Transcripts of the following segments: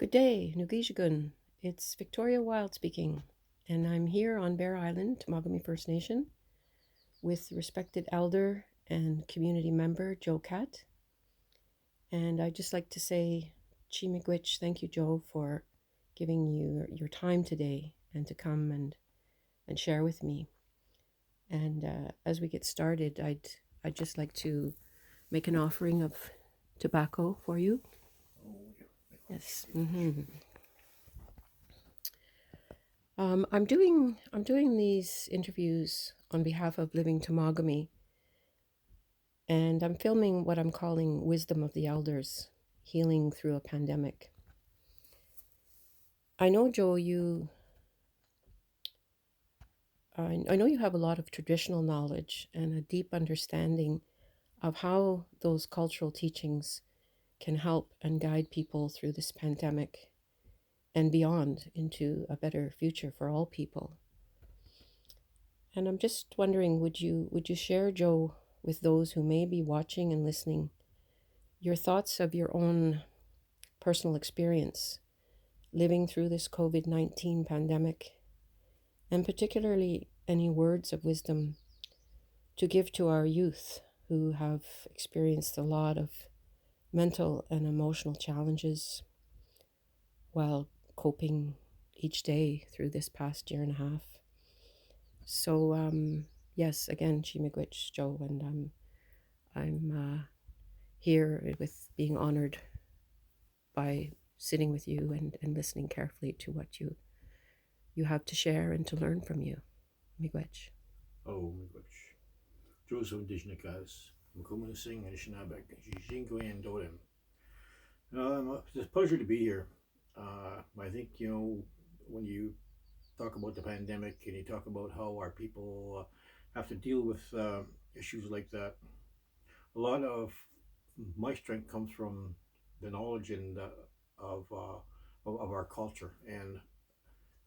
Good day, Nugijigun. It's Victoria Wilde speaking, and I'm here on Bear Island, Temagami First Nation, with respected elder and community member Joe Katt. And I'd just like to say, Chimigwich, thank you, Joe, for giving you your time today and to come and share with me. And as we get started, I'd just like to make an offering of tobacco for you. Yes. Mm-hmm. I'm doing these interviews on behalf of Living Temagami, and I'm filming what I'm calling Wisdom of the Elders, Healing Through a Pandemic. I know, Joe, I know you have a lot of traditional knowledge and a deep understanding of how those cultural teachings can help and guide people through this pandemic and beyond into a better future for all people. And I'm just wondering, would you share, Joe, with those who may be watching and listening, your thoughts of your own personal experience living through this COVID-19 pandemic, and particularly any words of wisdom to give to our youth who have experienced a lot of mental and emotional challenges while coping each day through this past year and a half. So, yes, again, Chimigwich, Joe, and I'm here with being honored by sitting with you and listening carefully to what you have to share and to learn from you. Miigwech. Oh, miigwech. Joe's Indigenous Mokwa Shirt and Shinabek. Jingwe and Dolem. It's a pleasure to be here. I think, when you talk about the pandemic and you talk about how our people have to deal with issues like that, a lot of my strength comes from the knowledge and of our culture. And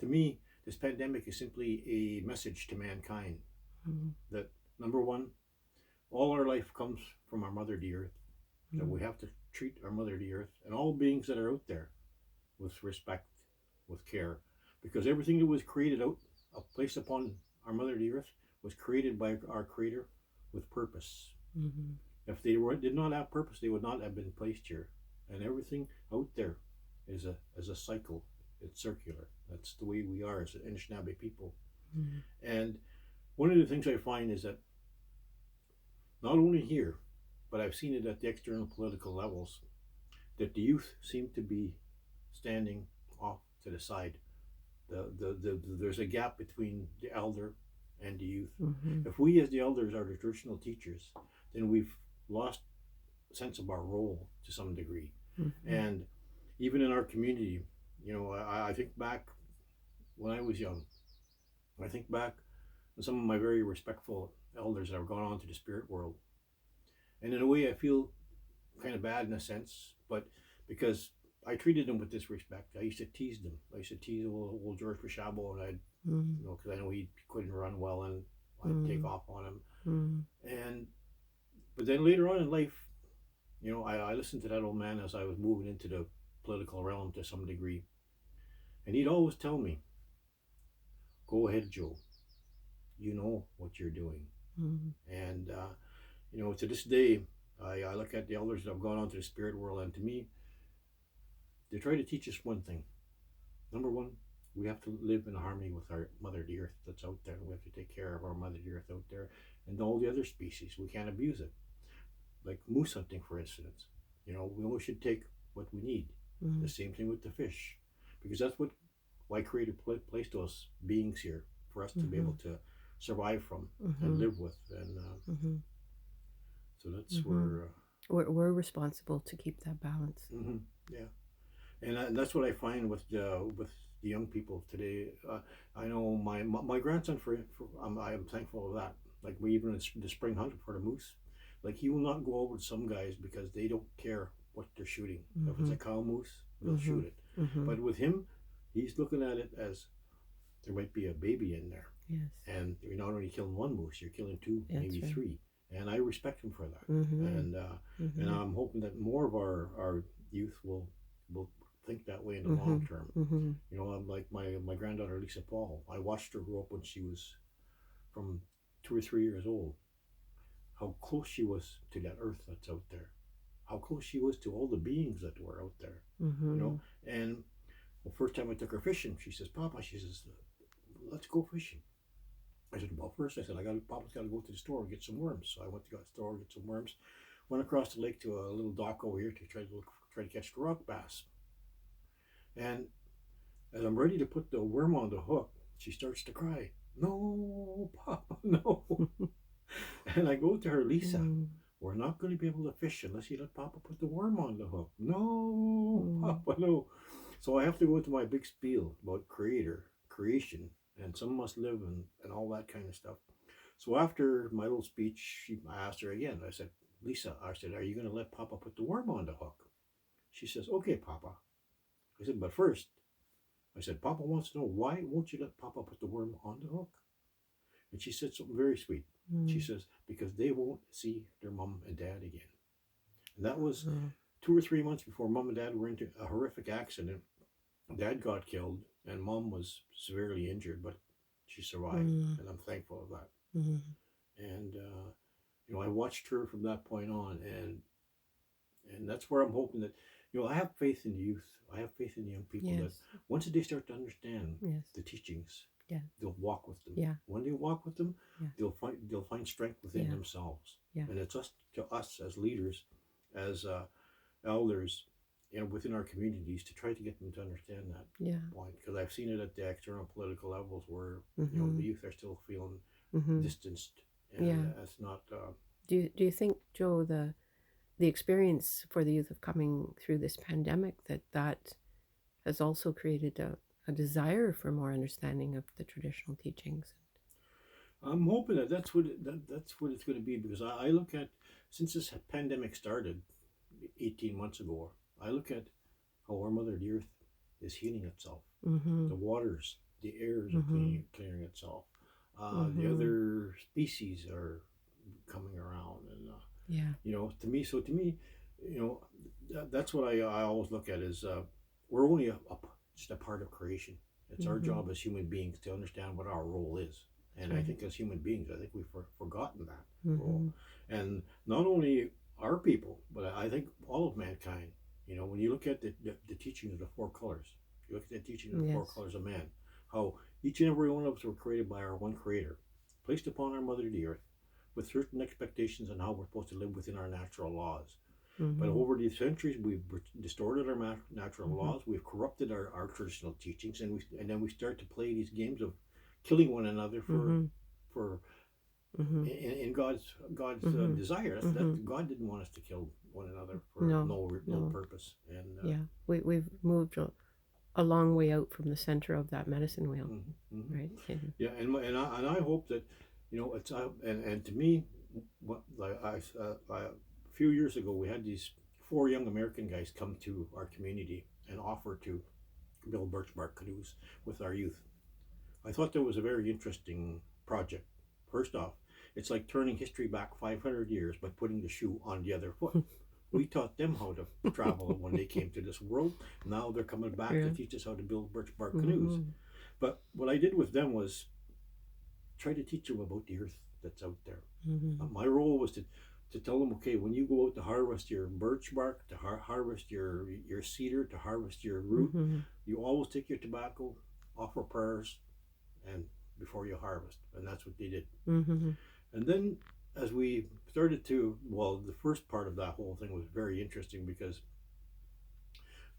to me, this pandemic is simply a message to mankind that, number one, all our life comes from our mother, the earth, that we have to treat our mother, the earth, and all beings that are out there with respect, with care, because everything that was created placed upon our mother, the earth, was created by our Creator with purpose. Mm-hmm. If they did not have purpose, they would not have been placed here. And everything out there is a cycle. It's circular. That's the way we are as Anishinaabe people. Mm-hmm. And one of the things I find is that not only here, but I've seen it at the external political levels, that the youth seem to be standing off to the side. There's a gap between the elder and the youth. Mm-hmm. If we as the elders are the traditional teachers, then we've lost a sense of our role to some degree. Mm-hmm. And even in our community, I think back when I was young. I think back on some of my very respectful elders that have gone on to the spirit world. And in a way, I feel kind of bad in a sense, but because I treated them with disrespect. I used to tease them. I used to tease old George Pashabo, and I'd, because I know he couldn't run well, and I'd take off on him. And but then later on in life, I listened to that old man as I was moving into the political realm to some degree, and he'd always tell me, "Go ahead, Joe. You know what you're doing." And to this day, I look at the elders that have gone on to the spirit world, and to me, they try to teach us one thing. Number one, we have to live in harmony with our mother, the earth that's out there. We have to take care of our mother, the earth out there, and all the other species. We can't abuse it. Like moose hunting, for instance. We only should take what we need. The same thing with the fish, because that's why Creator placed those beings here for us to be able to survive from and live with. And so that's where we're responsible to keep that balance. Yeah. And that's what I find with the young people today. I know my grandson, I am thankful of that. Like we even in the spring hunt for the moose, like he will not go over to some guys because they don't care what they're shooting. If it's a cow moose, they'll shoot it. But with him, he's looking at it as there might be a baby in there. Yes. And you're not only killing one moose, you're killing two, maybe right. three. And I respect him for that. And I'm hoping that more of our youth will think that way in the Mm-hmm. long term. Mm-hmm. You know, I'm like my granddaughter Lisa Paul. I watched her grow up when she was from 2 or 3 years old. How close she was to that earth that's out there. How close she was to all the beings that were out there. You Mm-hmm. know, and well, first time I took her fishing, she says, "Papa," she says, "let's go fishing." I said, "Well, first," I said, Papa's got to go to the store and get some worms." So I went to the store and get some worms. Went across the lake to a little dock over here to try to catch the rock bass. And as I'm ready to put the worm on the hook, she starts to cry. "No, Papa, no." And I go to her, "Lisa, Mm-hmm. we're not going to be able to fish unless you let Papa put the worm on the hook." "No, Mm-hmm. Papa, no." So I have to go into my big spiel about creation, and some must live, and all that kind of stuff. So after my little speech, I asked her again. I said, "Lisa," I said, "are you going to let Papa put the worm on the hook?" She says, "Okay, Papa." I said, "But first," I said, "Papa wants to know, why won't you let Papa put the worm on the hook?" And she said something very sweet. She says, "Because they won't see their mom and dad again." And that was Mm-hmm. 2 or 3 months before mom and dad were into a horrific accident. Dad got killed, and mom was severely injured, but she survived, and I'm thankful of that. Mm-hmm. And you know, I watched her from that point on, and that's where I'm hoping that, you know, I have faith in the youth. I have faith in the young people that Yes. once they start to understand Yes. the teachings, Yeah. they'll walk with them. Yeah. When they walk with them, Yeah. they'll find strength within Yeah. themselves. Yeah. And it's us as leaders, as elders, you know, within our communities to try to get them to understand that Yeah. point. Because I've seen it at the external political levels where, you know, Mm-hmm. the youth are still feeling Mm-hmm. distanced, and Yeah. it's not. Do you think, Joe, the experience for the youth of coming through this pandemic, that has also created a desire for more understanding of the traditional teachings? I'm hoping that that's what it's going to be, because I look at, since this pandemic started 18 months ago, I look at how our Mother the Earth is healing itself. Mm-hmm. The waters, the airs are Mm-hmm. clearing itself. The Mm-hmm. other species are coming around, and Yeah. you know, to me, you know, that's what I always look at is we're only just a part of creation. It's our Mm-hmm. job as human beings to understand what our role is. That's And I right. think as human beings, I think we've forgotten that role. Mm-hmm. And not only our people, but I think all of mankind. You know, when you look at the teaching of the four colors, you look at the teaching of the four Yes. colors of man, how each and every one of us were created by our one creator, placed upon our mother the earth, with certain expectations on how we're supposed to live within our natural laws. But Mm-hmm. over the centuries, we've distorted our natural Mm-hmm. laws. We've corrupted our traditional teachings, and then we start to play these games of killing one another Mm-hmm. for Mm-hmm. in God's Mm-hmm. desire. Mm-hmm. That God didn't want us to kill one another for No. no No. purpose. And Yeah. We've moved a long way out from the center of that medicine wheel, mm-hmm. right? And Yeah, and I hope that, you know, it's and to me, what like a few years ago we had these four young American guys come to our community and offer to build birch bark canoes with our youth. I thought that was a very interesting project. First off, it's like turning history back 500 years by putting the shoe on the other foot. We taught them how to travel when they came to this world. Now they're coming back to yeah. teach us how to build birch bark canoes. Mm-hmm. But what I did with them was try to teach them about the earth that's out there. Mm-hmm. My role was to tell them, okay, when you go out to harvest your birch bark, to harvest your cedar, to harvest your root, Mm-hmm. you always take your tobacco, offer prayers, and before you harvest, and that's what they did. Mm-hmm. And then as we started to, well, the first part of that whole thing was very interesting because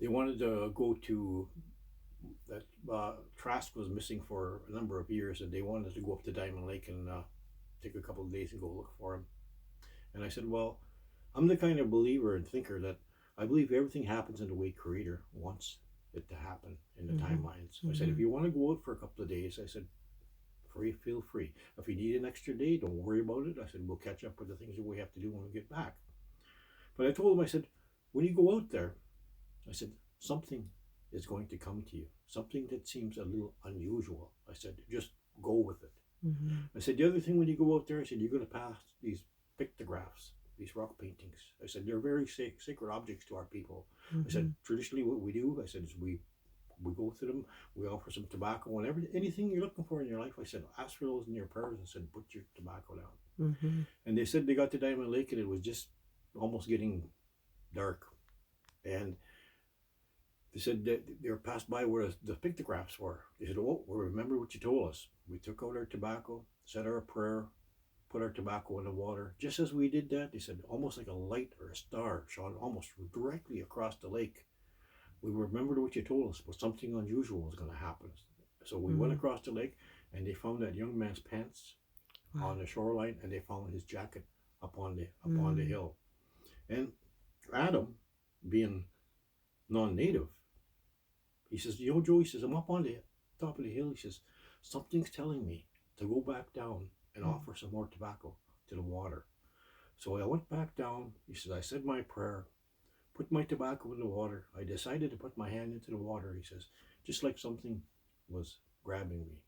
they wanted to go to that Trask was missing for a number of years, and they wanted to go up to Diamond Lake and take a couple of days and go look for him. And I said, well, I'm the kind of believer and thinker that I believe everything happens in the way Creator wants it to happen in the Mm-hmm. timelines. I said, Mm-hmm. if you want to go out for a couple of days, I said, feel free. If you need an extra day, don't worry about it. I said, we'll catch up with the things that we have to do when we get back. But I told him, I said, when you go out there, I said, something is going to come to you, something that seems a little unusual. I said, just go with it. Mm-hmm. I said, the other thing when you go out there, I said, you're going to pass these pictographs. these rock paintings. I said, they're very sacred objects to our people. I said, Mm-hmm. traditionally what we do, I said, is we go to them, we offer some tobacco and anything you're looking for in your life. I said, ask for those in your prayers. I said, put your tobacco down. Mm-hmm. And they said they got to Diamond Lake and it was just almost getting dark. And they said that they were passed by where the pictographs were. They said, oh, well, remember what you told us. We took out our tobacco, said our prayer, put our tobacco in the water. Just as we did that, they said, almost like a light or a star shone almost directly across the lake. We remembered what you told us, but something unusual was going to happen. So we went Mm-hmm. across the lake and they found that young man's pants Wow. on the shoreline and they found his jacket upon the Mm. hill. And Adam, being non-native, he says, you know, Joe, he says, I'm up on the top of the hill. He says, something's telling me to go back down and Mm. offer some more tobacco to the water. So I went back down. He says, I said my prayer, put my tobacco in the water. I decided to put my hand into the water, he says, just like something was grabbing me.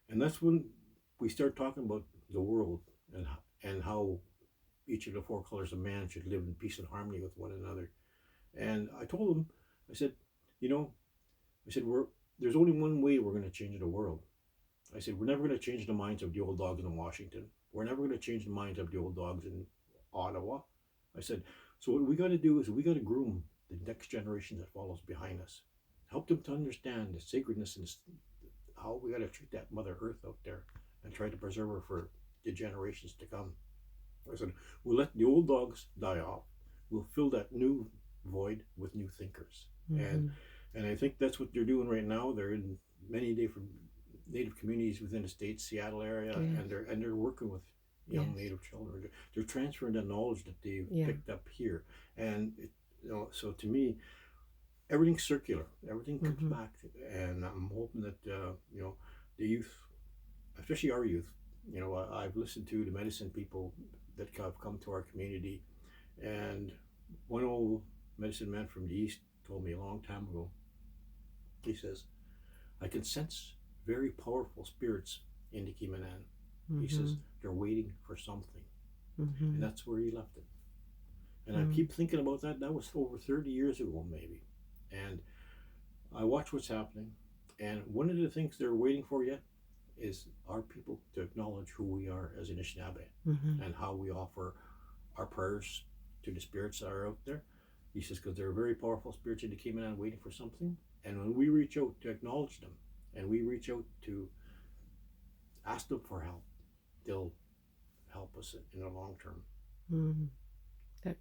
And that's when we start talking about the world and how each of the four colors of man should live in peace and harmony with one another. And I told him, I said, you know, I said, there's only one way we're going to change the world. I said, we're never going to change the minds of the old dogs in Washington. We're never going to change the minds of the old dogs in Ottawa. I said, so what we got to do is we got to groom the next generation that follows behind us. Help them to understand the sacredness and how we got to treat that Mother Earth out there and try to preserve her for the generations to come. I said, we'll let the old dogs die off. We'll fill that new void with new thinkers. Mm-hmm. And I think that's what they're doing right now. They're in many different Native communities within the state, Seattle area, Yes. and they're working with young Yes. Native children. They're transferring the knowledge that they've Yeah. picked up here, and so to me, everything's circular. Everything comes Mm-hmm. back, and I'm hoping that the youth, especially our youth, I've listened to the medicine people that have come to our community, and one old medicine man from the east told me a long time ago. He says, I can sense very powerful spirits in the Kimanan. He Mm-hmm. says, they're waiting for something. Mm-hmm. And that's where he left it. And I Mm. keep thinking about that. That was over 30 years ago, maybe. And I watch what's happening. And one of the things they're waiting for yet is our people to acknowledge who we are as Anishinaabe Mm-hmm. and how we offer our prayers to the spirits that are out there. He says, because they're very powerful spirits in the Kimanan waiting for something. And when we reach out to acknowledge them and we reach out to ask them for help, they'll help us in the long term. Mm.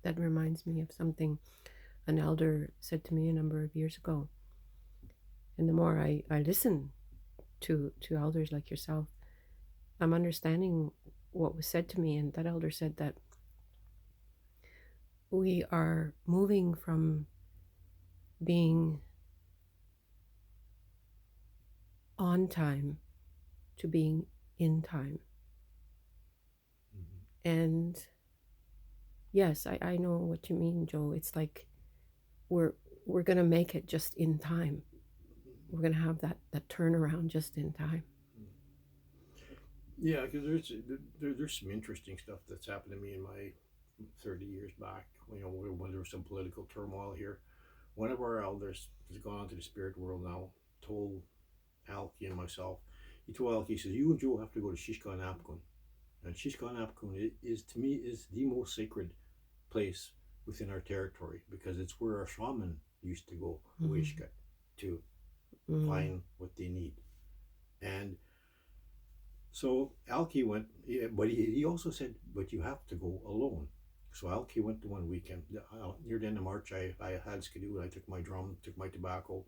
That reminds me of something an elder said to me a number of years ago. And the more I listen to elders like yourself, I'm understanding what was said to me. And that elder said that we are moving from being on time to being in time. Mm-hmm. And yes, I know what you mean, Joe. It's like we're we're gonna make it just in time. We're gonna have that turnaround just in time. Yeah, because there's some interesting stuff that's happened to me in my 30 years back. When there was some political turmoil here, one of our elders has gone on to the spirit world now. Told Alki and myself, he told Alki, he says, you and Joe have to go to Shishkan Apkun. And Shishkan Apkun is to me is the most sacred place within our territory because it's where our shaman used to go, Mm-hmm. Wishkat, to Mm-hmm. find what they need. And so Alki went, but he also said, but you have to go alone. So Alki went to one weekend. Near the end of March, I had skidoo. I took my drum, took my tobacco.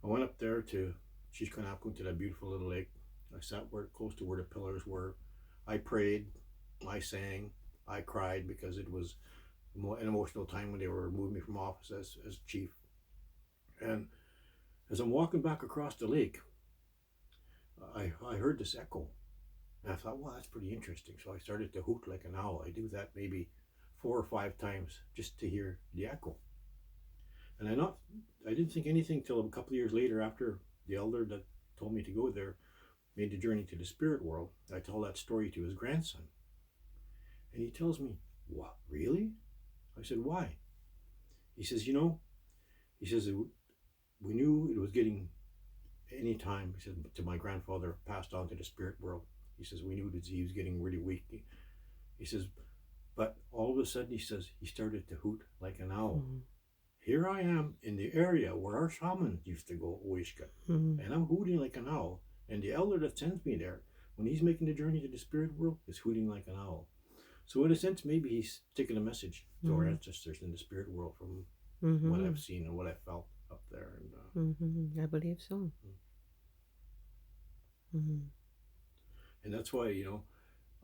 I went up there to Shishkanapkun, to that beautiful little lake. I sat close to where the pillars were. I prayed, I sang, I cried because it was an emotional time when they were moving me from office as chief. And as I'm walking back across the lake, I heard this echo. And I thought, well, that's pretty interesting. So I started to hoot like an owl. I do that maybe 4 or 5 times just to hear the echo. And I didn't think anything till a couple of years later, after the elder that told me to go there made the journey to the spirit world. I tell that story to his grandson, and he tells me, What, really? I said, why? He says, you know, he says, we knew it was getting any time, he said, to my grandfather passed on to the spirit world. He says, we knew that he was getting really weak. He says, but all of a sudden, he says, he started to hoot like an owl. Mm-hmm. Here I am in the area where our shaman used to go, Oishka, and I'm hooting like an owl. And the elder that sends me there, when he's making the journey to the spirit world, is hooting like an owl. So in a sense, maybe he's taking a message to our ancestors in the spirit world from what I've seen and what I felt up there. And I believe so. Mm-hmm. and that's why,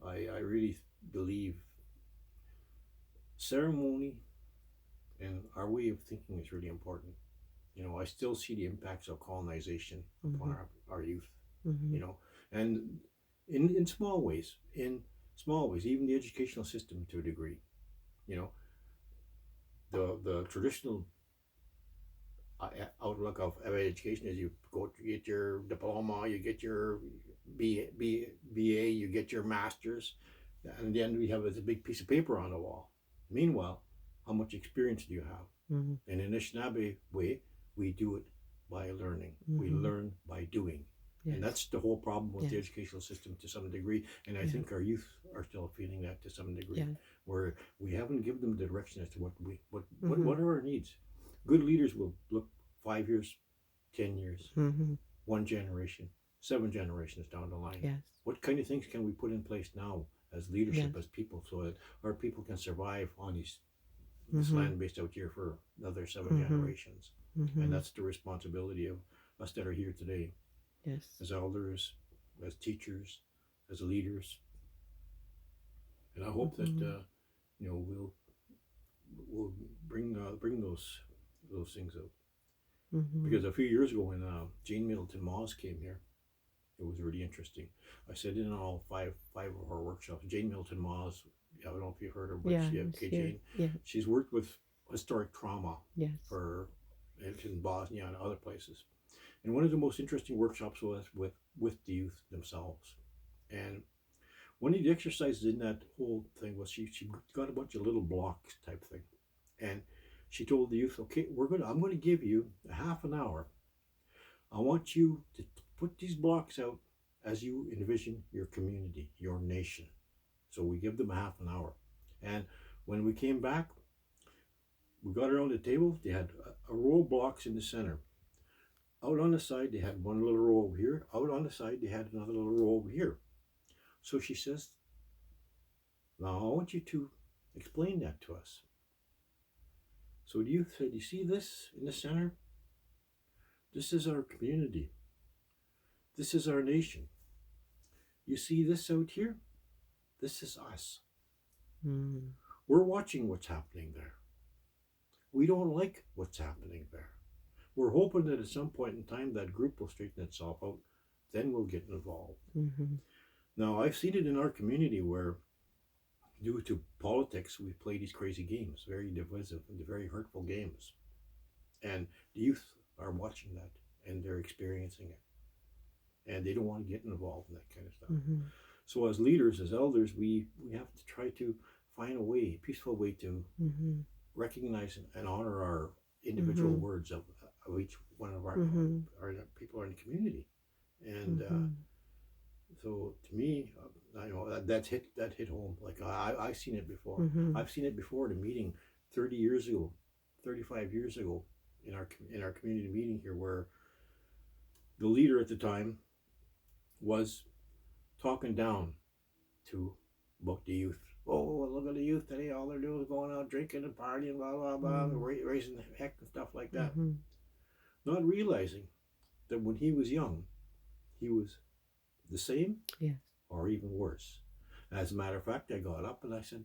I really believe ceremony and our way of thinking is really important. I still see the impacts of colonization upon our youth. And in small ways, even the educational system to a degree. You know, the traditional outlook of education is you go to get your diploma, you get your BA, you get your master's, and then we have a big piece of paper on the wall. Meanwhile, how much experience do you have? And in the Anishinaabe way, we do it by learning. We learn by doing. Yes. And that's the whole problem with the educational system to some degree. And I think our youth are still feeling that to some degree, where we haven't given them the direction as to what are our needs. Good leaders will look 5 years, 10 years, one generation, 7 generations down the line. Yes. What kind of things can we put in place now as leadership, as people, so that our people can survive on this land based out here for another 7 generations? And that's the responsibility of us that are here today. Yes. As elders, as teachers, as leaders. And I hope that we'll bring those things out. Because a few years ago when Jane Middleton Moss came here, it was really interesting. I sat in on all five of her workshops. Jane Middleton Moss, I don't know if you've heard her, but Jane. Yeah. She's worked with historic trauma for in Bosnia and other places. And one of the most interesting workshops was with the youth themselves. And one of the exercises in that whole thing was she got a bunch of little blocks type thing. And she told the youth, okay, I'm going to give you a half an hour. I want you to put these blocks out as you envision your community, your nation. So we give them a half an hour. And when we came back, we got around the table. They had a row of blocks in the center. Out on the side, they had one little row over here. Out on the side, they had another little row over here. So she says, now I want you to explain that to us. So the youth said, you see this in the center? This is our community. This is our nation. You see this out here? This is us. We're watching what's happening there. We don't like what's happening there. We're hoping that at some point in time that group will straighten itself out. Then we'll get involved. Now, I've seen it in our community where, due to politics, we play these crazy games, very divisive and very hurtful games. And the youth are watching that and they're experiencing it. And they don't want to get involved in that kind of stuff. So as leaders, as elders, we have to try to find a peaceful way to recognize and honor our individual words of each one of our people in the community. And so to me, I know that hit home. Like I've seen it before. I've seen it before at a meeting 30 years ago, 35 years ago in our community meeting here, where the leader at the time was talking down about the youth. Oh, look at the youth today. All they're doing is going out drinking and partying, blah, blah, blah, raising the heck and stuff like that. Not realizing that when he was young, he was the same or even worse. As a matter of fact, I got up and I said,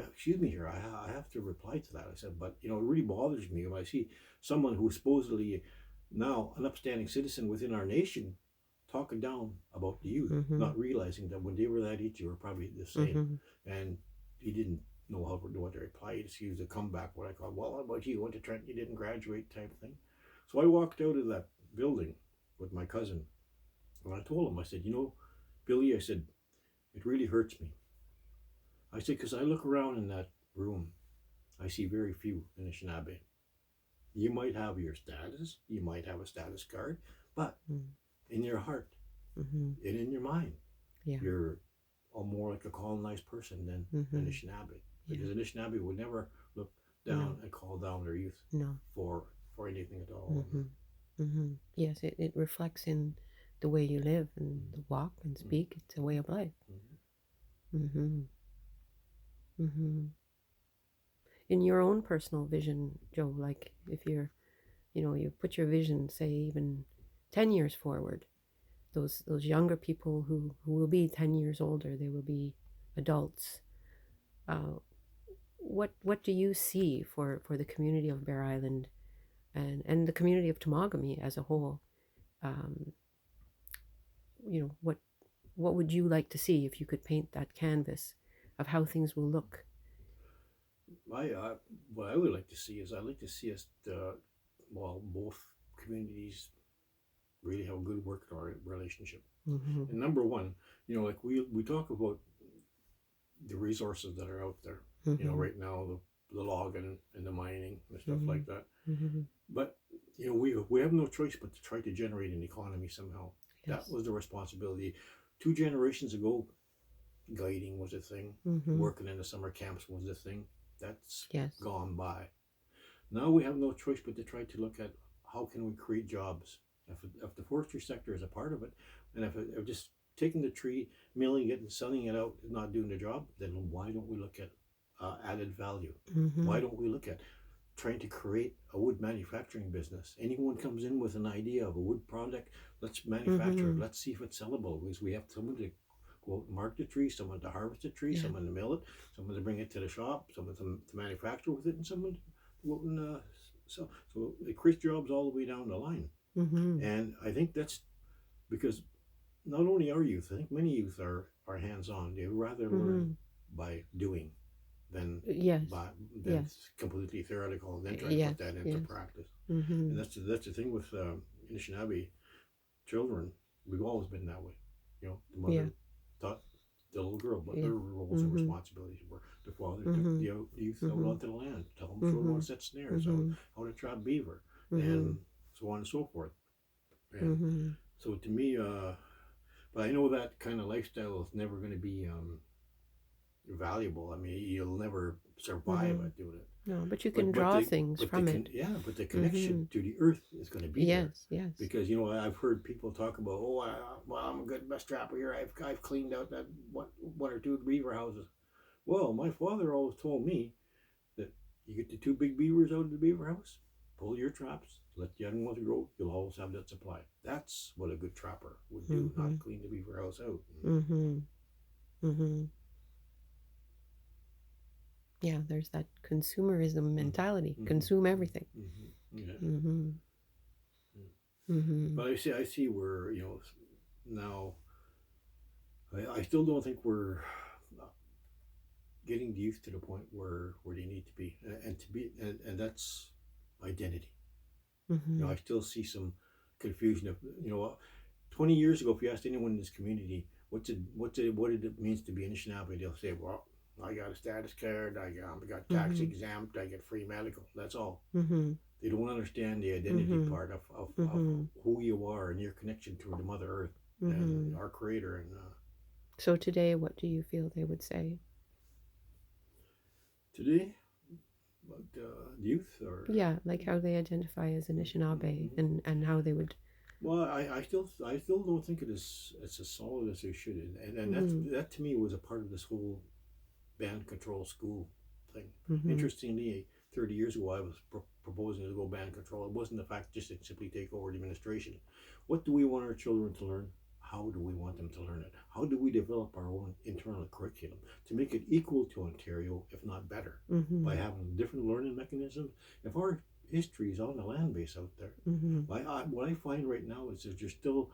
excuse me here, I have to reply to that. I said, but, it really bothers me when I see someone who's supposedly now an upstanding citizen within our nation talking down about the youth, not realizing that when they were that age, they were probably the same. And he didn't know what to reply. He used a comeback, what I call, well, how about you? Went to Trent, you didn't graduate type of thing. So I walked out of that building with my cousin. And I told him, I said, Billy, I said, it really hurts me. I say, because I look around in that room, I see very few Anishinaabe. You might have your status, you might have a status card, but Mm. in your heart Mm-hmm. and in your mind, Yeah. you're a more like a colonized person than Mm-hmm. Anishinaabe. Yeah. Because Anishinaabe would never look No. down and call down their youth No. for for anything at all. Mm-hmm. Mm-hmm. Yes, it reflects in the way you live and Mm, the walk and mm, speak. It's a way of life. mm, Mm-hmm. Mm-hmm. In your own personal vision, Joe, like if you're, you put your vision, say even 10 years forward, those younger people who will be 10 years older, they will be adults. Uh, what do you see for the community of Bear Island and the community of Temagami as a whole? Um, what would you like to see if you could paint that canvas of how things will look? I what I would like to see is I'd like to see us, well, both communities really have a good working relationship. Mm-hmm. And number one, like we talk about the resources that are out there. Mm-hmm. Right now the logging and the mining and stuff Mm-hmm. like that. Mm-hmm. But we have no choice but to try to generate an economy somehow. That Yes. was the responsibility. 2 generations ago, guiding was a thing. Mm-hmm. Working in the summer camps was a thing. That's Yes. gone by. Now we have no choice but to try to look at how can we create jobs. If the forestry sector is a part of it, and if just taking the tree, milling it, and selling it out is not doing the job, then why don't we look at added value? Mm-hmm. Why don't we look at trying to create a wood manufacturing business? Anyone comes in with an idea of a wood product, let's manufacture it. Mm-hmm. Let's see if it's sellable, because we have someone to go out and mark the tree, someone to harvest the tree, Yeah. someone to mill it, someone to bring it to the shop, someone to manufacture with it, and someone to go out and so it creates jobs all the way down the line. Mm-hmm. And I think that's because not only our youth, I think many youth are hands on. They rather learn Mm-hmm. by doing than Yes. by than Yes. completely theoretical, and then try to put Yes. that into Yes. practice. Mm-hmm. And that's the thing with Anishinaabe children. We've always been that way. The Yeah. mother taught the little girl what Yeah. her roles and Mm-hmm. responsibilities were. The father took Mm-hmm. the youth out Mm-hmm. onto the land, show them how Mm-hmm. to set snares, Mm-hmm. how to trap beaver, Mm-hmm. and so on and so forth. And Mm-hmm. so to me, but I know that kind of lifestyle is never going to be valuable. I mean, you'll never survive Mm-hmm. at doing it. No, but you can But draw things but the from it. yeah, but the Mm-hmm. connection to the earth is going to be there. Yes. Yes. Because I've heard people talk about, well, I'm a good best trapper here. I've cleaned out that one or two beaver houses. Well, my father always told me that you get the two big beavers out of the beaver house, pull your traps, let the young ones grow. You'll always have that supply. That's what a good trapper would do, Mm-hmm. not clean the beaver house out. Mm-hmm. Mm-hmm. Yeah, there's that consumerism mentality. Mm-hmm. Consume everything. Mm-hmm. Yeah. Mm-hmm. Mm-hmm. But I see where now. I still don't think we're getting the youth to the point where they need to be, and to be, and that's identity. Mm-hmm. I still see some confusion of 20 years ago, if you asked anyone in this community what did it means to be Anishinaabe, they'll say, well, I got a status card, I got tax Mm-hmm. exempt, I get free medical. That's all. Mm-hmm. They don't understand the identity Mm-hmm. part of Mm-hmm. who you are and your connection to the Mother Earth and Mm-hmm. our Creator. And So today, what do you feel they would say? today, about youth or Yeah, like how they identify as Anishinaabe and how they would. well, I still don't think it is it's as solid as they should, and Mm-hmm. that to me was a part of this whole band control school thing. Mm-hmm. Interestingly, 30 years ago, I was proposing to go band control. It wasn't the fact just to simply take over the administration. What do we want our children to learn? How do we want them to learn it? How do we develop our own internal curriculum to make it equal to Ontario, if not better, Mm-hmm. by having different learning mechanisms? If our history is on the land base out there, Mm-hmm. what I find right now is that there's still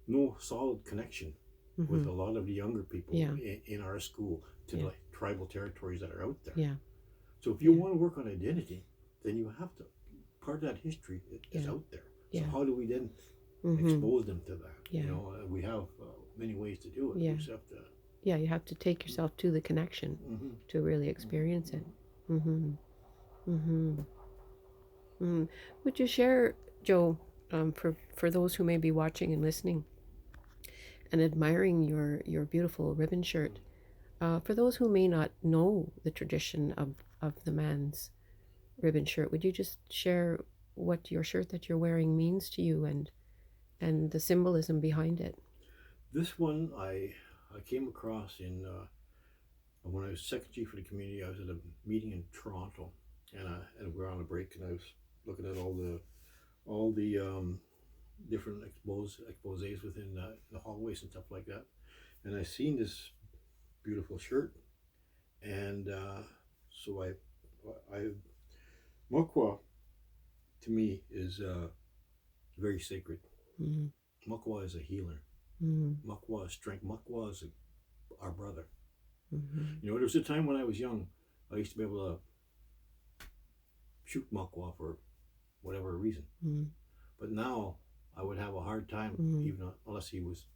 no solid connection with Mm-hmm. a lot of the younger people Yeah. in our school to Yeah. the tribal territories that are out there. Yeah. So if you Yeah. want to work on identity, then you have to. Part of that history is Yeah. out there. So Yeah. how do we then Mm-hmm. expose them to that? Yeah. We have many ways to do it. Yeah. We just have to. Yeah, you have to take yourself to the connection Mm-hmm. to really experience it. Mm-hmm. Mm-hmm. Mm. Would you share, Joe, for those who may be watching and listening and admiring your beautiful ribbon shirt, for those who may not know the tradition of the man's ribbon shirt, would you just share what your shirt that you're wearing means to you and the symbolism behind it? This one I came across in when I was second chief of the community. I was at a meeting in Toronto, and we were on a break, and I was looking at all the different exposés within the hallways and stuff like that, and I seen this beautiful shirt, and so I Mokwa to me is very sacred. Mm-hmm. Mokwa is a healer. Mm-hmm. Mokwa is strength. Mokwa is our brother. Mm-hmm. You know, there was a time when I was young, I used to be able to shoot Mokwa for whatever reason. Mm-hmm. But now I would have a hard time, Mm-hmm. even unless he was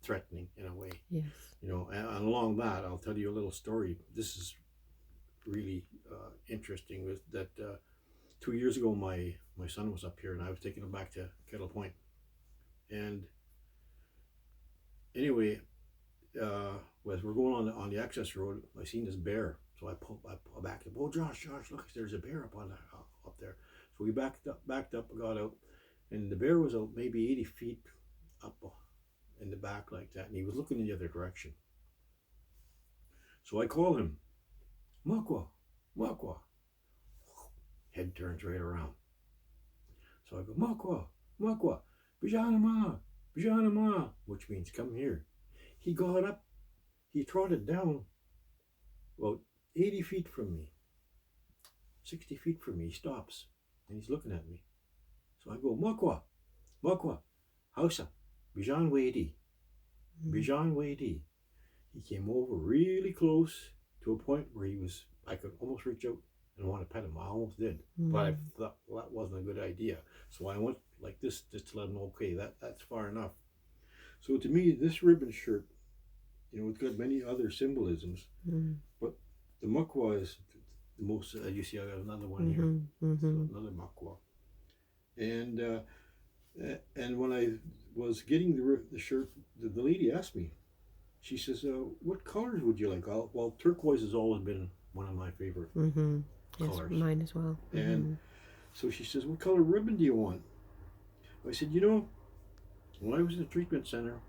threatening in a way. Yes. You know, and along that, I'll tell you a little story. This is really interesting. Was that 2 years ago, my son was up here, and I was taking him back to Kettle Point. And anyway, as we're going on the access road, I seen this bear. So I backed up. Oh, Josh, look, there's a bear up there. So we backed up, got out, and the bear was out maybe 80 feet up in the back like that, and he was looking in the other direction. So I call him, Mokwa, Mokwa. Head turns right around. So I go, Mokwa, Mokwa, Bijanama, Bijanama, which means come here. He got up, he trotted down about 80 feet from me, 60 feet from me. He stops and he's looking at me. So I go, Mokwa, Mokwa, Hausa, Bijan Wadi, Bijan Wadi. He came over really close to a point where I could almost reach out and want to pet him. I almost did, but I thought, well, that wasn't a good idea. So I went like this just to let him know, okay, that's far enough. So to me, this ribbon shirt, you know, it's got many other symbolisms, but the Mokwa is the most. You see, I got another one here, so another Mokwa, and when I was getting the shirt, the lady asked me. She says, "What colors would you like?" Well, turquoise has always been one of my favorite colors. Yes, mine as well. And so she says, "What color ribbon do you want?" I said, "You know, when I was in the treatment center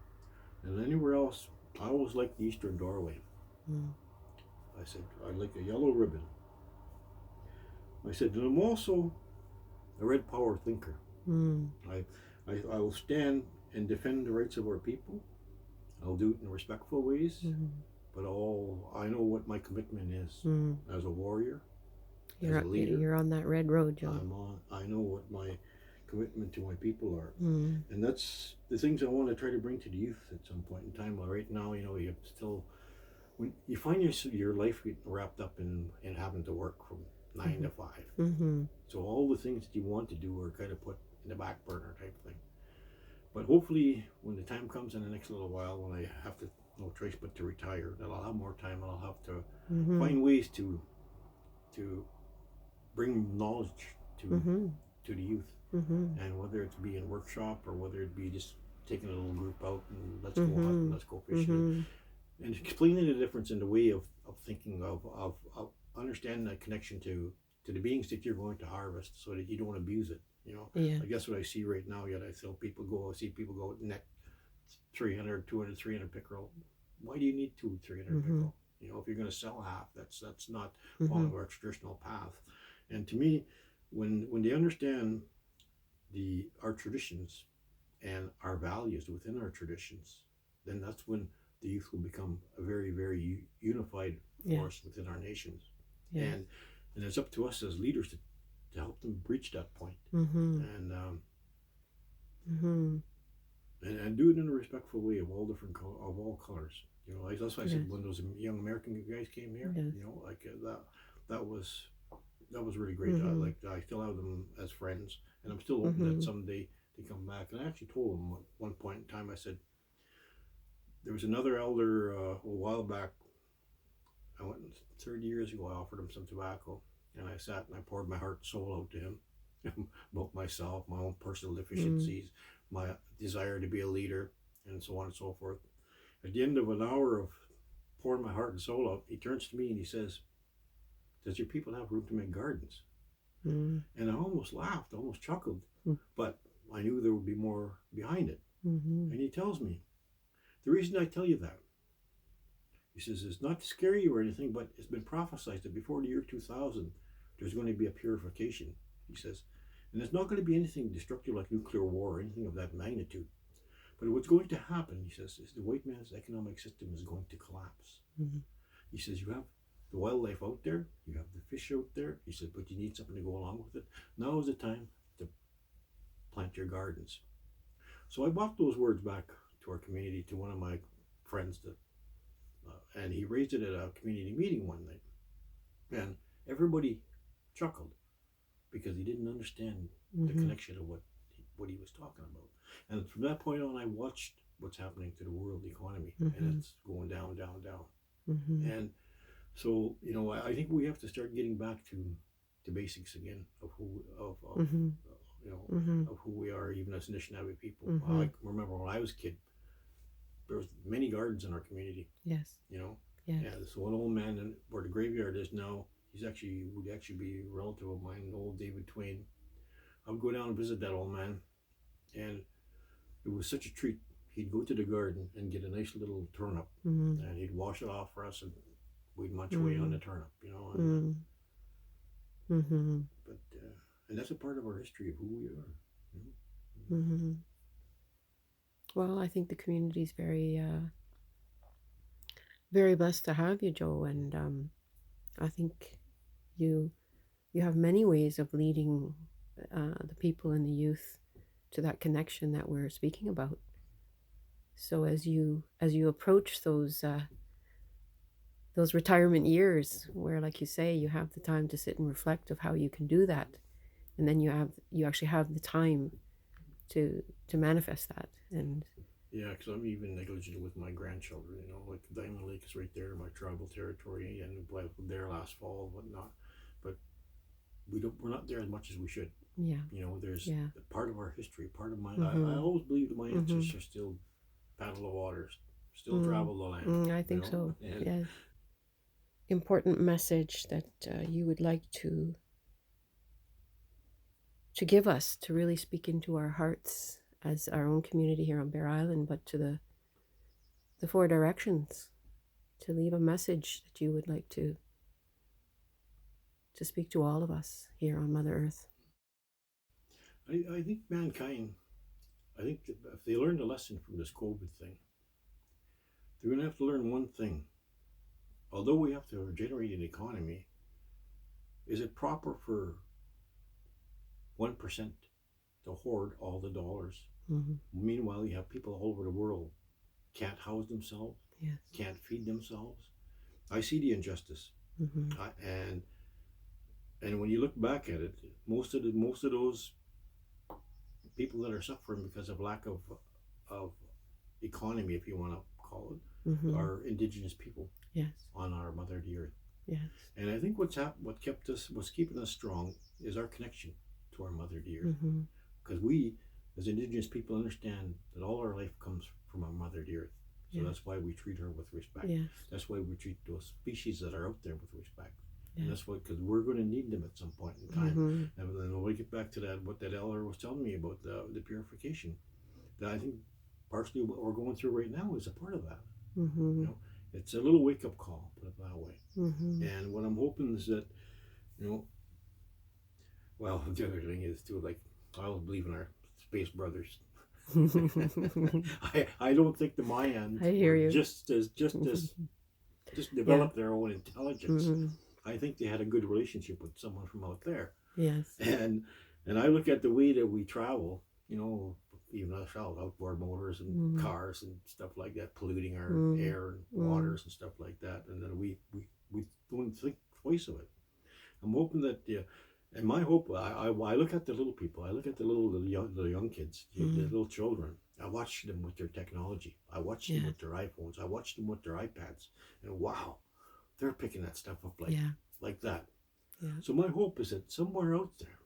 and anywhere else, I always liked the Eastern Doorway." I said, "I like a yellow ribbon." I said, "And I'm also a red power thinker. I will stand and defend the rights of our people. I'll do it in respectful ways, but I know what my commitment is as a warrior, as a leader. You're on that red road, Joe. I know what my commitment to my people are, and that's the things I want to try to bring to the youth at some point in time. Well, right now, you know, you still when you find your life wrapped up in having to work from 9 to 5. So all the things that you want to do are kind of put in the back burner type thing. But hopefully, when the time comes in the next little while, when I have to no choice but to retire, that I'll have more time and I'll have to find ways to bring knowledge to the youth, and whether it's be in workshop or whether it be just taking a little group out and let's go hunting, let's go fishing, and explaining the difference in the way of thinking of understanding that connection to the beings that you're going to harvest, so that you don't abuse it. You know, I guess what I see right now, yet I see people go net 300, 200, 300 pickerel. Why do you need 300 pickerel? You know, if you're going to sell half, that's not following our traditional path. And to me, when they understand our traditions and our values within our traditions, then that's when the youth will become a very, very unified force within our nations. And it's up to us as leaders to help them reach that point, and do it in a respectful way of all different of all colors. You know, like that's why I said when those young American guys came here, you know, like that was really great. I still have them as friends, and I'm still hoping that someday they come back. And I actually told them at one point in time, I said, There was another elder a while back. I went 30 years ago. I offered him some tobacco, and I sat and I poured my heart and soul out to him about myself, my own personal Mm. deficiencies, my desire to be a leader, and so on and so forth. At the end of an hour of pouring my heart and soul out, he turns to me and he says, "Does your people have room to make gardens?" Mm. And I almost laughed, almost chuckled, Mm. but I knew there would be more behind it. Mm-hmm. And he tells me, "The reason I tell you that," he says, "is not to scare you or anything, but it's been prophesied that before the year 2000, there's going to be a purification," he says. "And it's not going to be anything destructive like nuclear war or anything of that magnitude. But what's going to happen," he says, "is the white man's economic system is going to collapse." Mm-hmm. He says, "You have the wildlife out there, you have the fish out there," he said, "but you need something to go along with it. Now is the time to plant your gardens." So I brought those words back to our community to one of my friends, and he raised it at a community meeting one night. And everybody chuckled because he didn't understand the Mm-hmm. connection of what he was talking about. And from that point on, I watched what's happening to the world economy, and Mm-hmm. it's going down, down, down. Mm-hmm. And so, I think we have to start getting back to basics again of Mm-hmm. you know Mm-hmm. of who we are, even as Anishinaabe people. Mm-hmm. I remember when I was a kid, there was many gardens in our community. Yes. You know, Yes. and so an old man, and where the graveyard is now, would actually be a relative of mine, old David Twain. I would go down and visit that old man, and it was such a treat. He'd go to the garden and get a nice little turnip, Mm-hmm. and he'd wash it off for us, and we'd munch away on Mm-hmm. the turnip, and Mm-hmm. Mm-hmm. but and that's a part of our history of who we are. You know? Mm-hmm. Well, I think the community is very blessed to have you, Joe, and I think you you have many ways of leading the people and the youth to that connection that we're speaking about. So as you approach those retirement years, where, like you say, you have the time to sit and reflect of how you can do that, and then you actually have the time to manifest that. And Yeah, because I'm even negligent with my grandchildren. Like Diamond Lake is right there, my tribal territory, and we played there last fall, and whatnot. But we're not there as much as we should. yeah, There's yeah. part of our history, part of my. I Mm-hmm. always believe that my Mm-hmm. ancestors still paddle the waters, still Mm. travel the land. Mm, I think so. And Yeah. Important message that you would like to give us to really speak into our hearts as our own community here on Bear Island, but to the four directions, to leave a message that you would like to speak to all of us here on Mother Earth. I think mankind. I think that if they learned a lesson from this COVID thing, they're going to have to learn one thing. Although we have to generate an economy, is it proper for 1% to hoard all the dollars? Mm-hmm. Meanwhile, you have people all over the world can't house themselves, Yes. can't feed themselves. I see the injustice, Mm-hmm. and when you look back at it, most of those people that are suffering because of lack of economy, if you want to call it, Mm-hmm. are Indigenous people Yes. on our Mother the Earth. Yes. And I think what's keeping us strong is our connection to our Mother the Earth, Mm-hmm. because we, as Indigenous people, understand that all our life comes from our Mother the Earth. So Yeah. that's why we treat her with respect. Yes. That's why we treat those species that are out there with respect. Yes. And that's why, because we're going to need them at some point in time. Mm-hmm. And then when we get back to what that elder was telling me about the purification, that I think partially what we're going through right now is a part of that. Mm-hmm. It's a little wake up call, put it that way. Mm-hmm. And what I'm hoping is that, well, the other thing is too, like, I always believe in our space brothers. I don't think the Mayans I hear you. just developed their own intelligence. Mm-hmm. I think they had a good relationship with someone from out there. Yes. And I look at the way that we travel, even ourselves, outboard motors and cars and stuff like that, polluting our air and waters and stuff like that, and then we don't think twice of it. I'm hoping that And my hope, I look at the little people. I look at the young kids, the Mm. little children. I watch them with their technology. I watch them Yes. with their iPhones. I watch them with their iPads. And wow, they're picking that stuff up Yeah. like that. Yeah. So my hope is that somewhere out there,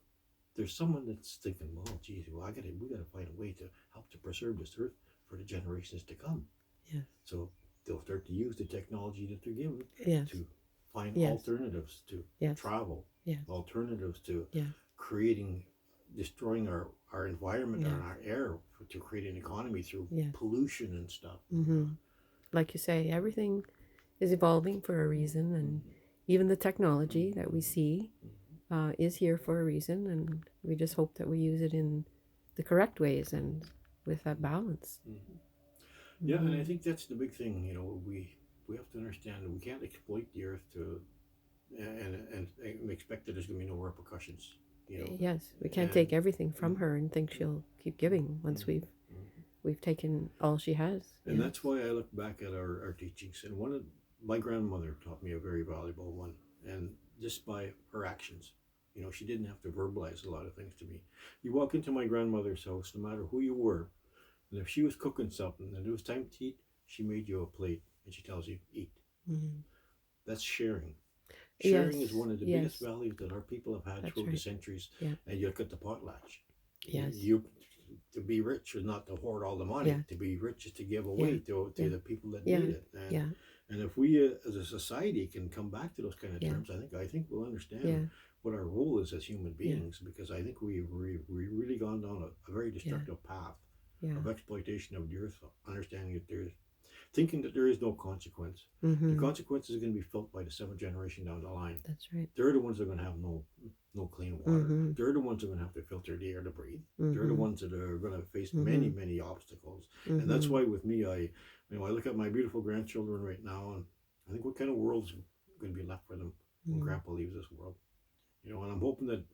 there's someone that's thinking, well, geez, well, we gotta find a way to help to preserve this earth for the generations to come. Yes. So they'll start to use the technology that they're given Yes. to find Yes. alternatives to Yes. travel, Yes. alternatives to Yes. creating, destroying our environment Yes. and our air to create an economy through Yes. pollution and stuff. Mm-hmm. Like you say, everything is evolving for a reason, and even the technology that we see is here for a reason, and we just hope that we use it in the correct ways and with that balance. Mm-hmm. Yeah, and I Mm-hmm. think that's the big thing. We have to understand that we can't exploit the earth to and expect that there's going to be no repercussions. You know, Yes, we can't and take everything from her and think she'll keep giving once mm-hmm, we've taken all she has. and Yes. that's why I look back at our teachings. And my grandmother taught me a very valuable one, and just by her actions. She didn't have to verbalize a lot of things to me. You walk into my grandmother's house, no matter who you were, and if she was cooking something and it was time to eat, she made you a plate and she tells you, eat. Mm-hmm. That's sharing. Yes. Sharing is one of the biggest Yes. values that our people have had That's through the right. centuries. Yeah. And you look at the potlatch. Yes. You to be rich is not to hoard all the money. Yeah. To be rich is to give away Yeah. to Yeah. the people that Yeah. need it. And Yeah. and if we as a society can come back to those kind of Yeah. terms, I think we'll understand Yeah. what our role is as human Yeah. beings. Because I think we've really gone down a very Yeah. destructive path Yeah. of exploitation of the earth, understanding that there's thinking that there is no consequence. The Mm-hmm. consequences are going to be felt by the seventh generation down the line. That's right. They're the ones that are going to have no clean water. Mm-hmm. They're the ones that are going to have to filter the air to breathe. Mm-hmm. They're the ones that are going to face Mm-hmm. many obstacles. Mm-hmm. And that's why with me, I look at my beautiful grandchildren right now, and I think what kind of world's going to be left for them when Grandpa leaves this world. And I'm hoping that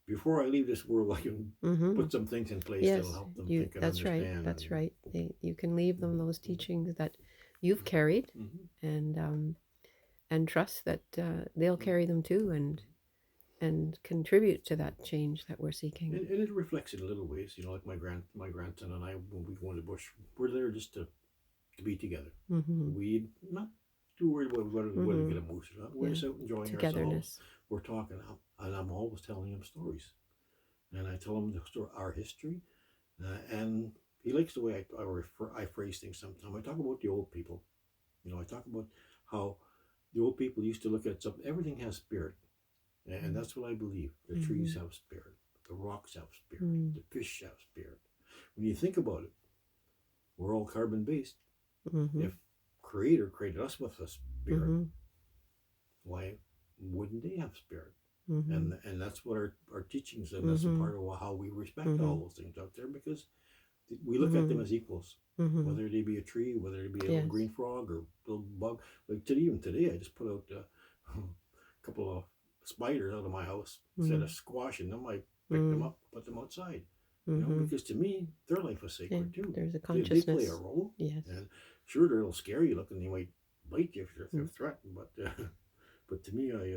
before I leave this world, I can Mm-hmm. put some things in place Yes, that'll help them think and that's right. understand. That's right. You can leave them those teachings that you've carried, Mm-hmm. and trust that they'll carry them too, and contribute to that change that we're seeking. And it reflects in little ways, like my grandson and I, when we go in the bush, we're there just to be together. Mm-hmm. We not too worried about whether Mm-hmm. we get a moose or not. We're Yeah. just out enjoying ourselves. Togetherness. We're talking, and I'm always telling him stories, and I tell him our history, and he likes the way I phrase things. Sometimes I talk about the old people. I talk about how the old people used to look at something. Everything has spirit, and that's what I believe. The trees have spirit. The rocks have spirit. Mm-hmm. The fish have spirit. When you think about it, we're all carbon based. Mm-hmm. If Creator created us with a spirit, Mm-hmm. why wouldn't they have spirit? Mm-hmm. And that's what our teachings, and that's a part of how we respect all those things out there, because we look at them as equals, whether they be a tree, whether they be a little green frog or a little bug. Like even today, I just put out a couple of spiders out of my house. Instead of squashing them, I picked them up, put them outside. Because to me, their life is sacred too. There's a They consciousness. play a role. Yes. And sure, they're a little scary looking. They might bite you if they're threatened, but to me, I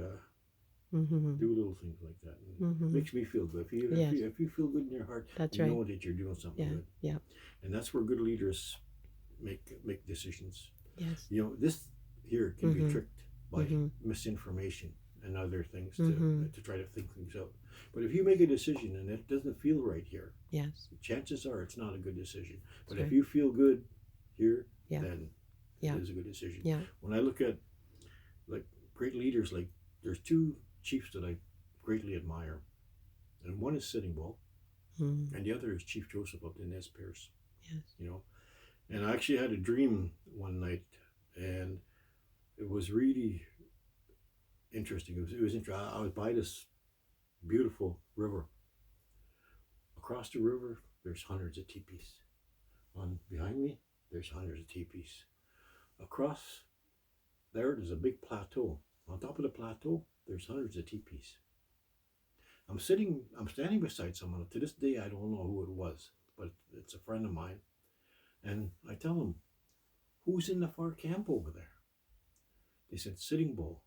do little things like that. And it makes me feel good. If you feel good in your heart, That's you right. know that you're doing something good. Yeah. And that's where good leaders make decisions. Yes. This here can be tricked by misinformation and other things to try to think things out. But if you make a decision and it doesn't feel right here, Yes. chances are it's not a good decision. But That's if right. you feel good here, Yeah. then Yeah. it is a good decision. Yeah. When I look at like great leaders, like there's two chiefs that I greatly admire, and one is Sitting Bull, and the other is Chief Joseph of the Nez Perce. Yes. And I actually had a dream one night, and it was really interesting. It was interesting. I was by this beautiful river. Across the river, there's hundreds of teepees. Behind me, there's hundreds of teepees. Across there's a big plateau. On top of the plateau, there's hundreds of teepees. I'm standing beside someone. To this day, I don't know who it was, but it's a friend of mine. And I tell him, who's in the far camp over there? They said, Sitting Bull.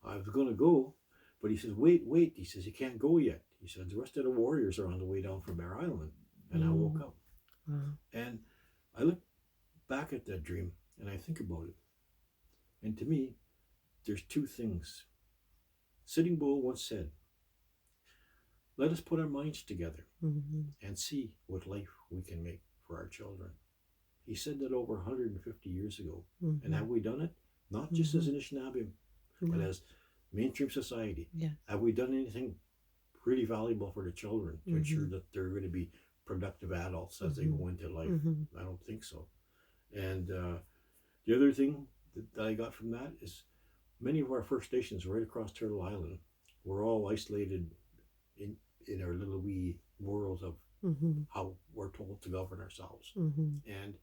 I was going to go, But he says, wait, wait. He says, you can't go yet. He said, the rest of the warriors are on the way down from Bear Island. And I woke up. Wow. And I look back at that dream and I think about it. And to me, there's two things. Sitting Bull once said, let us put our minds together and see what life we can make for our children. He said that over 150 years ago. And have we done it? Not just as Anishinaabe, but as mainstream society. Yes. Have we done anything pretty valuable for the children to ensure that they're going to be productive adults as they go into life? I don't think so. And the other thing that I got from that is many of our First Nations right across Turtle Island were all isolated in our little wee worlds of how we're told to govern ourselves. And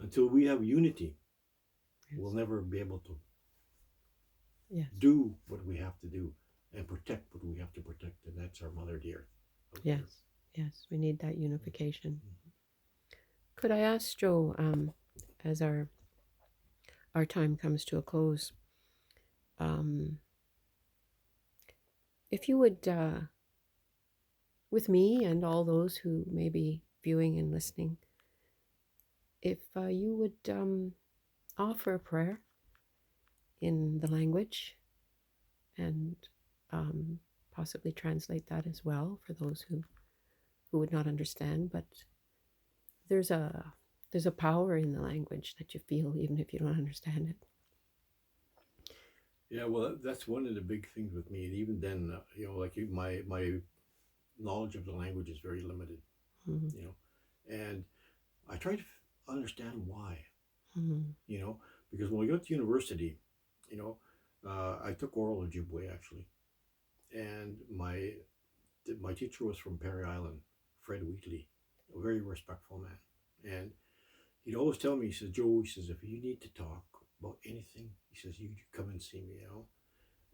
until we have unity, we'll never be able to do what we have to do and protect what we have to protect, and that's our Mother Dear. Yes, yes, we need that unification. Could I ask Joe, as our time comes to a close, if you would, with me and all those who may be viewing and listening, if you would offer a prayer in the language and possibly translate that as well for those who would not understand, but there's a power in the language that you feel even if you don't understand it. Yeah, well, that's one of the big things with me. And even then, like my knowledge of the language is very limited, and I try to understand why, because when we got to university, I took oral Ojibwe actually, and my teacher was from Perry Island, Fred Wheatley, a very respectful man, and he'd always tell me, he says, Joe, he says, if you need to talk about anything, he says, you come and see me,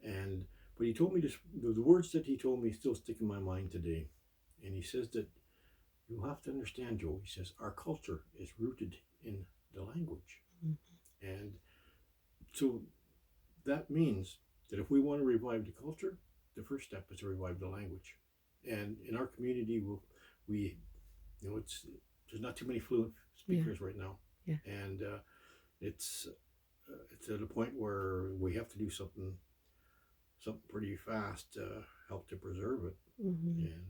and but he told me this, the words that he told me still stick in my mind today, and he says that you have to understand, Joe, he says, our culture is rooted in the language, and so that means that if we want to revive the culture, the first step is to revive the language. And in our community, we there's not too many fluent speakers right now, and it's at a point where we have to do something pretty fast to help to preserve it. And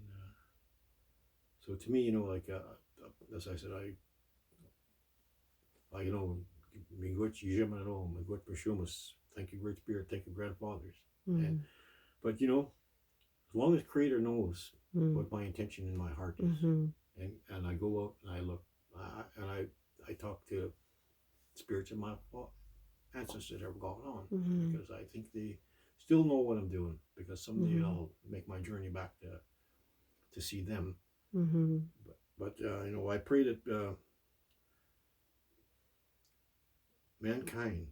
so to me, like as I said, miigwech yijamaro, miigwech pashumas. Thank you, Great Spirit. Thank you, grandfathers. But as long as Creator knows what my intention in my heart is, and I go out and I look, and I talk to spirits of my ancestors that have gone on, because I think they still know what I'm doing, because someday I'll make my journey back to see them. But I pray that mankind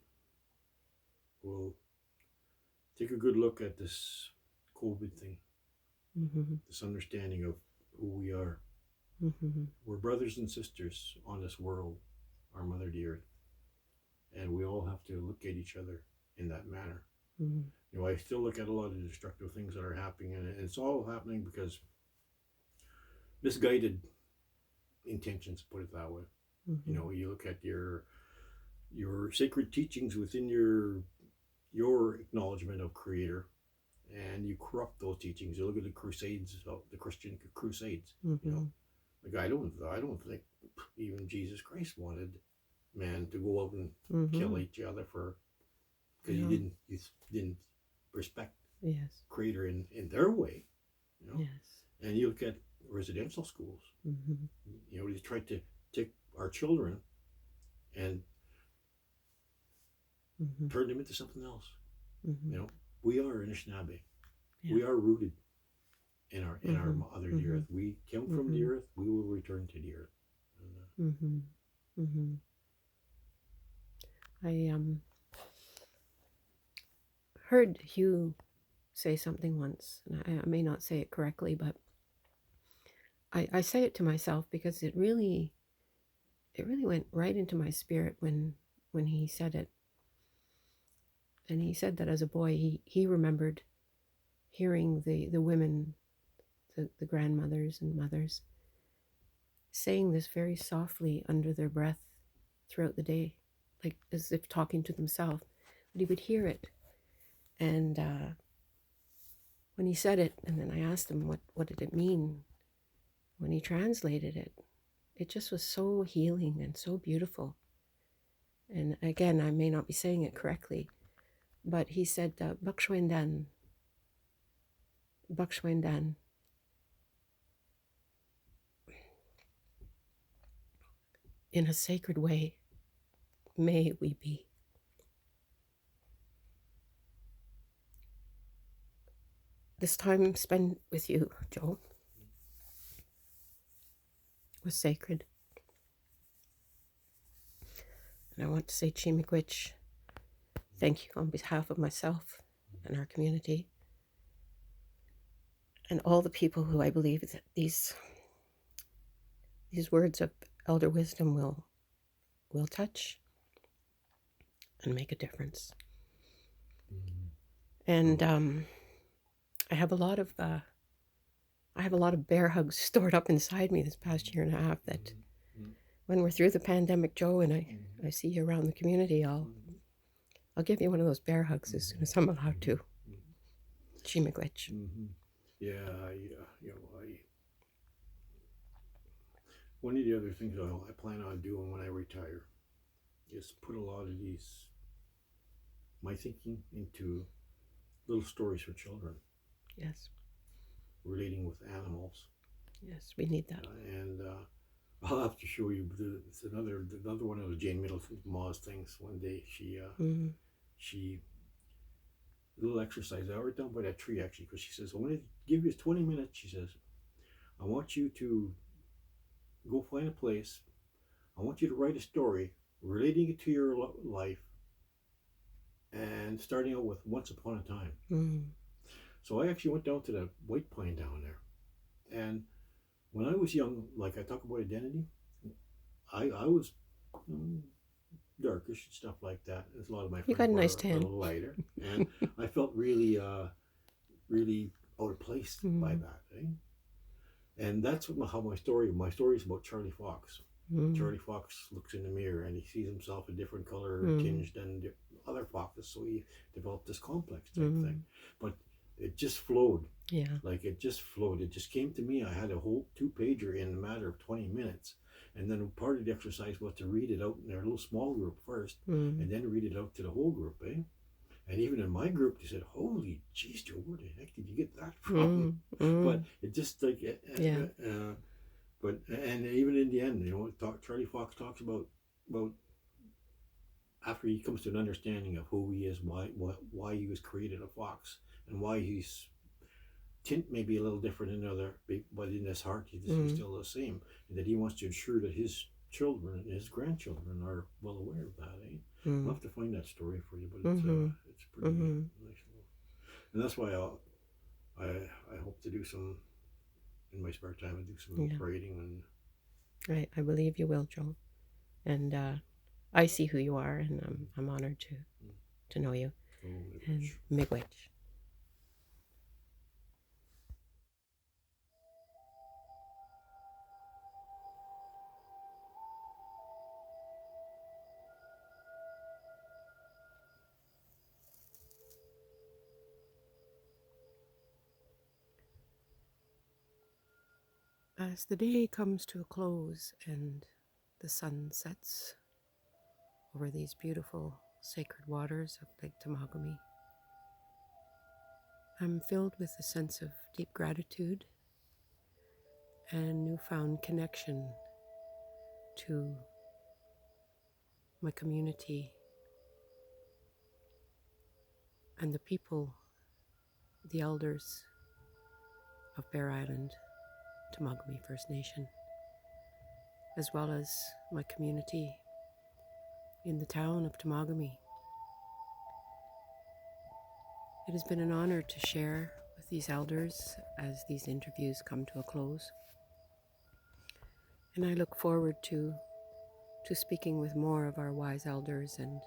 will take a good look at this COVID thing, this understanding of who we are. We're brothers and sisters on this world, our Mother the Earth, and we all have to look at each other in that manner. I still look at a lot of the destructive things that are happening, and it's all happening because misguided intentions, put it that way. You look at your sacred teachings within your acknowledgement of Creator, and you corrupt those teachings. You look at the Crusades, the Christian Crusades. Like I don't think even Jesus Christ wanted man to go out and kill each other because you didn't respect Creator in their way. And you look at residential schools. They try to take our children and turn them into something else. We are Anishinaabe. We are rooted in our Mother the Earth. We came from the earth. We will return to the earth. I heard Hugh say something once, and I may not say it correctly, but I say it to myself because it really went right into my spirit when he said it. And he said that as a boy, he remembered hearing the women, the grandmothers and mothers, saying this very softly under their breath throughout the day, like as if talking to themselves. But he would hear it. And when he said it, and then I asked him, what did it mean? When he translated it, it just was so healing and so beautiful. And again, I may not be saying it correctly, but he said, Bakshwendan, Bakshwendan. In a sacred way, may we be. This time spent with you, Joe, was sacred. And I want to say, Chimigwich, thank you on behalf of myself and our community and all the people who I believe that these words of elder wisdom will touch and make a difference. And I have a lot of bear hugs stored up inside me this past year and a half that when we're through the pandemic, Joe, and I see you around the community, I'll give you one of those bear hugs as soon as I'm allowed to. Chimigwich. One of the other things I plan on doing when I retire is put a lot of my thinking into little stories for children. Yes. Relating with animals. Yes, we need that. And I'll have to show you. It's another one of the Jane Middleton's things. One day she a little exercise. I wrote down by that tree actually because she says, "I want to give you 20 minutes." She says, "I want you to go find a place. I want you to write a story relating it to your life and starting out with once upon a time." So I actually went down to the White Pine down there. And when I was young, like I talk about identity, I was darkish and stuff like that. As a lot of my friends got a nice were tan. a little lighter. And I felt really, really out of place by that. Eh? And that's how my story is about Charlie Fox. Charlie Fox looks in the mirror and he sees himself a different color tinged than the other foxes, so he developed this complex type thing. But it just flowed. Yeah. Like it just flowed. It just came to me. I had a whole 2-pager in a matter of 20 minutes. And then part of the exercise was to read it out in their little small group first, and then read it out to the whole group, eh? And even in my group, they said, "Holy jeez, Joe, where the heck did you get that from?" But it just like, but and even in the end, Charlie Fox talks about after he comes to an understanding of who he is, why he was created a fox, and why his tint may be a little different than other, but in his heart he's still the same, and that he wants to ensure that his children and his grandchildren are well aware of that. Eh? I'll have to find that story for you, but it's pretty nice. And that's why I hope to do some in my spare time. I do some writing and. I believe you will, Joe, and I see who you are, and I'm honored to know you. And miigwech. As the day comes to a close and the sun sets over these beautiful sacred waters of Lake Temagami, I'm filled with a sense of deep gratitude and newfound connection to my community and the people, the elders of Bear Island, Temagami First Nation, as well as my community in the town of Temagami. It has been an honor to share with these elders as these interviews come to a close. And I look forward to speaking with more of our wise elders and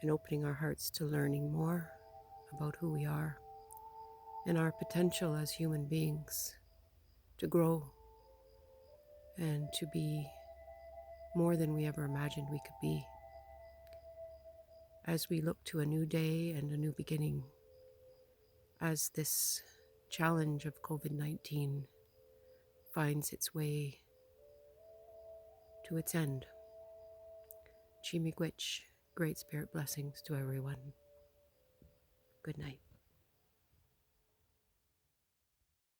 opening our hearts to learning more about who we are and our potential as human beings to grow and to be more than we ever imagined we could be. As we look to a new day and a new beginning, as this challenge of COVID-19 finds its way to its end. Chi Miigwech, great spirit blessings to everyone. Good night.